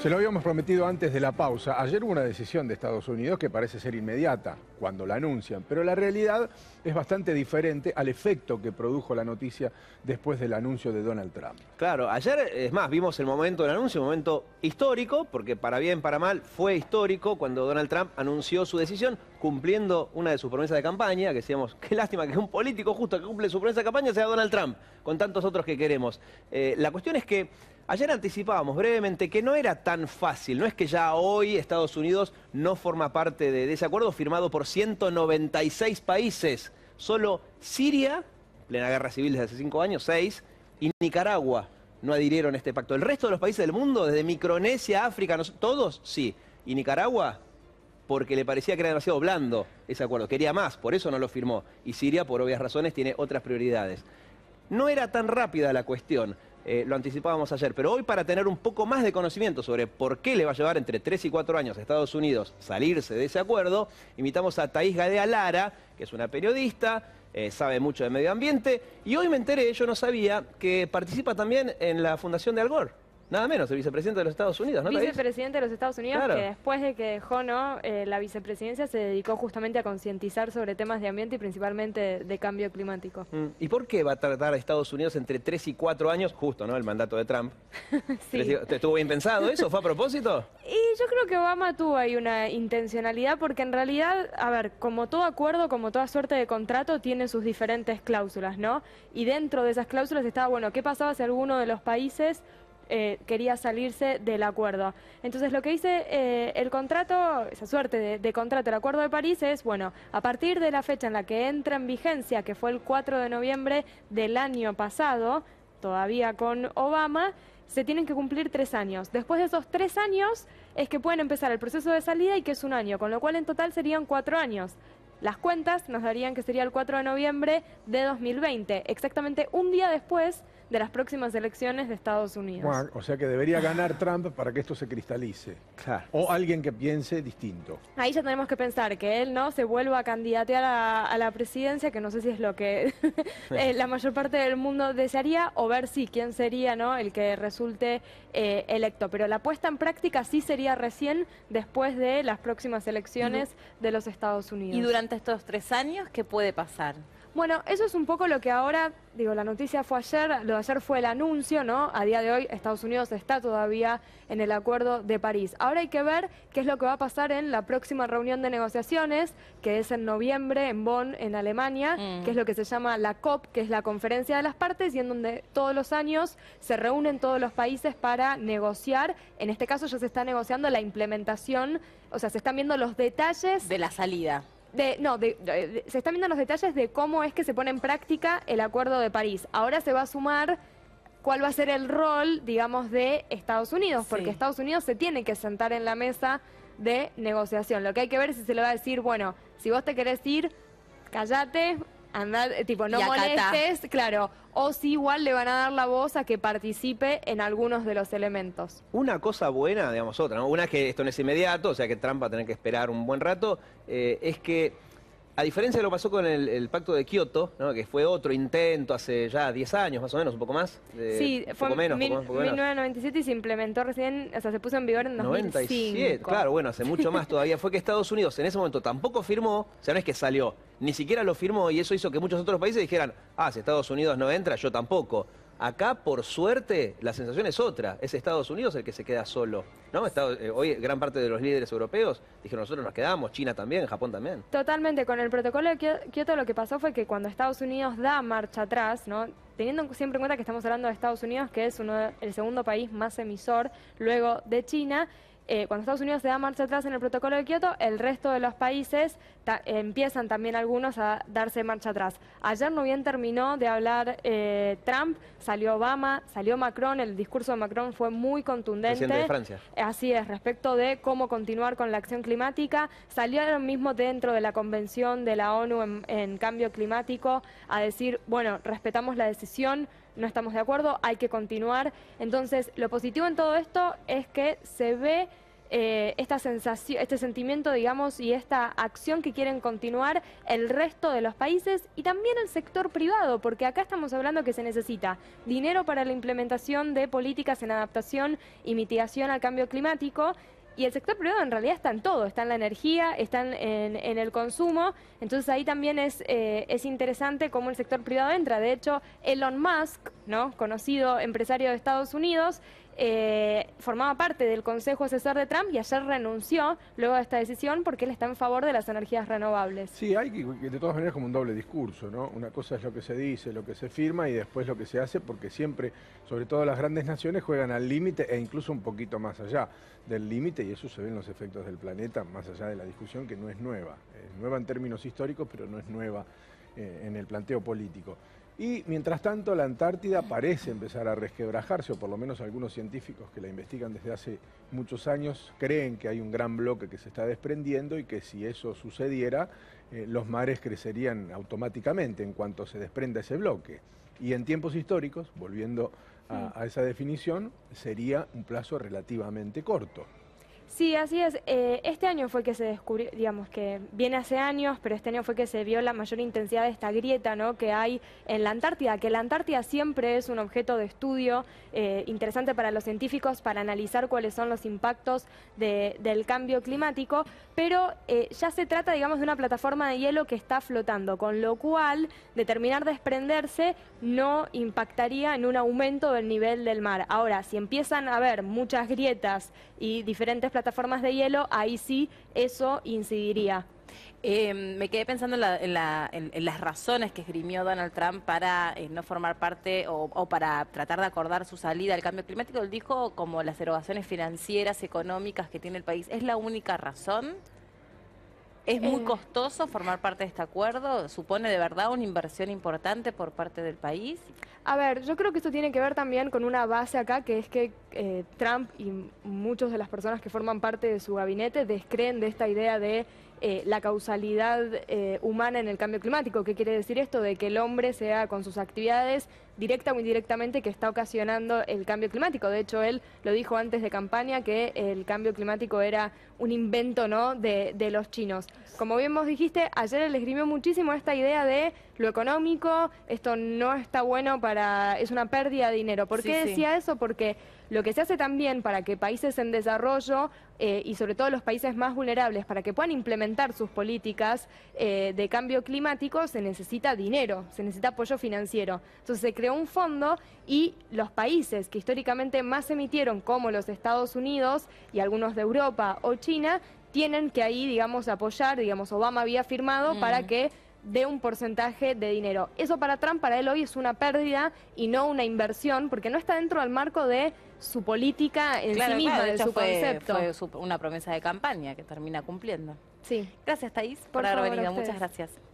Se lo habíamos prometido antes de la pausa. Ayer hubo una decisión de Estados Unidos que parece ser inmediata cuando la anuncian, pero la realidad es bastante diferente al efecto que produjo la noticia después del anuncio de Donald Trump. Claro, ayer, es más, vimos el momento del anuncio, un momento histórico, porque para bien, para mal, fue histórico cuando Donald Trump anunció su decisión, cumpliendo una de sus promesas de campaña, que decíamos, qué lástima que un político justo que cumple su promesa de campaña sea Donald Trump, con tantos otros que queremos. La cuestión es que ayer anticipábamos brevemente que no era tan fácil, no es que ya hoy Estados Unidos no forma parte de ese acuerdo firmado por 196 países, solo Siria, plena guerra civil desde hace 5 años, 6, y Nicaragua no adhirieron a este pacto. El resto de los países del mundo, desde Micronesia, África, todos sí, y Nicaragua porque le parecía que era demasiado blando ese acuerdo, quería más, por eso no lo firmó, y Siria, por obvias razones, tiene otras prioridades. No era tan rápida la cuestión. Lo anticipábamos ayer, pero hoy para tener un poco más de conocimiento sobre por qué le va a llevar entre 3 y 4 años a Estados Unidos salirse de ese acuerdo, invitamos a Thaís Gadea Lara, que es una periodista, sabe mucho de medio ambiente, y hoy me enteré, yo no sabía, que participa también en la fundación de Al Gore. Nada menos, el vicepresidente de los Estados Unidos, ¿no? Vicepresidente de los Estados Unidos, claro. Que después de que dejó la vicepresidencia se dedicó justamente a concientizar sobre temas de ambiente y principalmente de cambio climático. ¿Y por qué va a tardar a Estados Unidos entre 3 y 4 años, justo, ¿no? El mandato de Trump. Sí. ¿Estuvo bien pensado eso? ¿Fue a propósito? Y yo creo que Obama tuvo ahí una intencionalidad porque en realidad, a ver, como todo acuerdo, como toda suerte de contrato, tiene sus diferentes cláusulas, ¿no? Y dentro de esas cláusulas estaba, bueno, ¿qué pasaba si alguno de los países quería salirse del acuerdo? Entonces lo que dice el contrato, esa suerte de contrato, el Acuerdo de París es, bueno, a partir de la fecha en la que entra en vigencia, que fue el 4 de noviembre del año pasado, todavía con Obama, se tienen que cumplir 3 años. Después de esos 3 años es que pueden empezar el proceso de salida y que es 1 año, con lo cual en total serían 4 años. Las cuentas nos darían que sería el 4 de noviembre de 2020, exactamente un día después de las próximas elecciones de Estados Unidos. Bueno, o sea que debería ganar Trump para que esto se cristalice. Claro. O alguien que piense distinto. Ahí ya tenemos que pensar que él no se vuelva a candidatear a la presidencia, que no sé si es lo que la mayor parte del mundo desearía, o ver si quién sería, ¿no?, el que resulte electo. Pero la puesta en práctica sí sería recién después de las próximas elecciones de los Estados Unidos. Y durante estos 3 años, ¿qué puede pasar? Bueno, eso es un poco lo que ahora, digo, la noticia fue ayer, lo de ayer fue el anuncio, ¿no? A día de hoy Estados Unidos está todavía en el Acuerdo de París. Ahora hay que ver qué es lo que va a pasar en la próxima reunión de negociaciones, que es en noviembre en Bonn, en Alemania, que es lo que se llama la COP, que es la Conferencia de las Partes, y en donde todos los años se reúnen todos los países para negociar. En este caso ya se está negociando la implementación, o sea, se están viendo los detalles De la salida. se están viendo los detalles de cómo es que se pone en práctica el Acuerdo de París. Ahora se va a sumar cuál va a ser el rol, digamos, de Estados Unidos, porque Estados Unidos se tiene que sentar en la mesa de negociación. Lo que hay que ver es si se le va a decir, bueno, si vos te querés ir, callate, andá, tipo, no molestes, claro, o si igual le van a dar la voz a que participe en algunos de los elementos. Una cosa buena, digamos otra, ¿no? Una es que esto no es inmediato, o sea que Trump va a tener que esperar un buen rato, es que, a diferencia de lo que pasó con el Pacto de Kioto, ¿no?, que fue otro intento hace ya 10 años, más o menos, un poco más. Sí, fue en 1997 y se implementó recién, o sea, se puso en vigor en 2005. 97, claro, bueno, hace mucho más todavía. Fue que Estados Unidos en ese momento tampoco firmó, o sea, no es que salió, ni siquiera lo firmó, y eso hizo que muchos otros países dijeran, si Estados Unidos no entra, yo tampoco. Acá, por suerte, la sensación es otra. Es Estados Unidos el que se queda solo, ¿no? Hoy gran parte de los líderes europeos dijeron, nosotros nos quedamos, China también, Japón también. Totalmente. Con el protocolo de Kioto lo que pasó fue que cuando Estados Unidos da marcha atrás, ¿no?, teniendo siempre en cuenta que estamos hablando de Estados Unidos, que es el segundo país más emisor luego de China, cuando Estados Unidos se da marcha atrás en el protocolo de Kioto, el resto de los países empiezan también algunos a darse marcha atrás. Ayer no bien terminó de hablar Trump, salió Obama, salió Macron, el discurso de Macron fue muy contundente. Presidente de Francia. Así es, respecto de cómo continuar con la acción climática. Salió ahora mismo dentro de la Convención de la ONU en Cambio Climático a decir, bueno, respetamos la decisión, no estamos de acuerdo, hay que continuar. Entonces, lo positivo en todo esto es que se ve esta sensación, este sentimiento, digamos, y esta acción que quieren continuar el resto de los países y también el sector privado, porque acá estamos hablando que se necesita dinero para la implementación de políticas en adaptación y mitigación al cambio climático. Y el sector privado en realidad está en todo, está en la energía, está en el consumo, entonces ahí también es interesante cómo el sector privado entra. De hecho, Elon Musk, ¿no?, conocido empresario de Estados Unidos, formaba parte del Consejo Asesor de Trump y ayer renunció luego de esta decisión porque él está en favor de las energías renovables. Sí, hay que de todas maneras como un doble discurso, ¿no? Una cosa es lo que se dice, lo que se firma y después lo que se hace, porque siempre, sobre todo las grandes naciones, juegan al límite e incluso un poquito más allá del límite, y eso se ve en los efectos del planeta, más allá de la discusión que no es nueva. Es nueva en términos históricos, pero no es nueva en el planteo político. Y mientras tanto la Antártida parece empezar a resquebrajarse, o por lo menos algunos científicos que la investigan desde hace muchos años creen que hay un gran bloque que se está desprendiendo y que si eso sucediera, los mares crecerían automáticamente en cuanto se desprenda ese bloque. Y en tiempos históricos, volviendo a esa definición, sería un plazo relativamente corto. Sí, así es. Este año fue que se descubrió, digamos que viene hace años, pero este año fue que se vio la mayor intensidad de esta grieta, ¿no?, que hay en la Antártida, que la Antártida siempre es un objeto de estudio interesante para los científicos para analizar cuáles son los impactos del cambio climático, pero ya se trata, digamos, de una plataforma de hielo que está flotando, con lo cual determinar desprenderse no impactaría en un aumento del nivel del mar. Ahora, si empiezan a haber muchas grietas y diferentes plataformas de hielo, ahí sí eso incidiría. Me quedé pensando en las razones que esgrimió Donald Trump para no formar parte o para tratar de acordar su salida al cambio climático. Él dijo como las erogaciones financieras, económicas que tiene el país. ¿Es la única razón? ¿Es muy costoso formar parte de este acuerdo? ¿Supone de verdad una inversión importante por parte del país? A ver, yo creo que esto tiene que ver también con una base acá, que es que Trump y muchas de las personas que forman parte de su gabinete descreen de esta idea de la causalidad humana en el cambio climático. ¿Qué quiere decir esto? De que el hombre sea con sus actividades directa o indirectamente que está ocasionando el cambio climático. De hecho, él lo dijo antes de campaña que el cambio climático era un invento, ¿no?, de los chinos. Como bien vos dijiste, ayer él esgrimió muchísimo esta idea de lo económico, esto no está bueno es una pérdida de dinero. ¿Por qué decía eso? Porque lo que se hace también para que países en desarrollo y sobre todo los países más vulnerables, para que puedan implementar sus políticas de cambio climático, se necesita dinero, se necesita apoyo financiero. Entonces se creó un fondo y los países que históricamente más emitieron, como los Estados Unidos y algunos de Europa o China, tienen que ahí, digamos, apoyar, digamos, Obama había firmado para que dé un porcentaje de dinero. Eso para Trump, para él hoy es una pérdida y no una inversión, porque no está dentro del marco de su política en sí misma, de su concepto. Fue una promesa de campaña que termina cumpliendo. Sí. Gracias, Thaís, por Por haber favor, venido. a ustedes. Muchas gracias.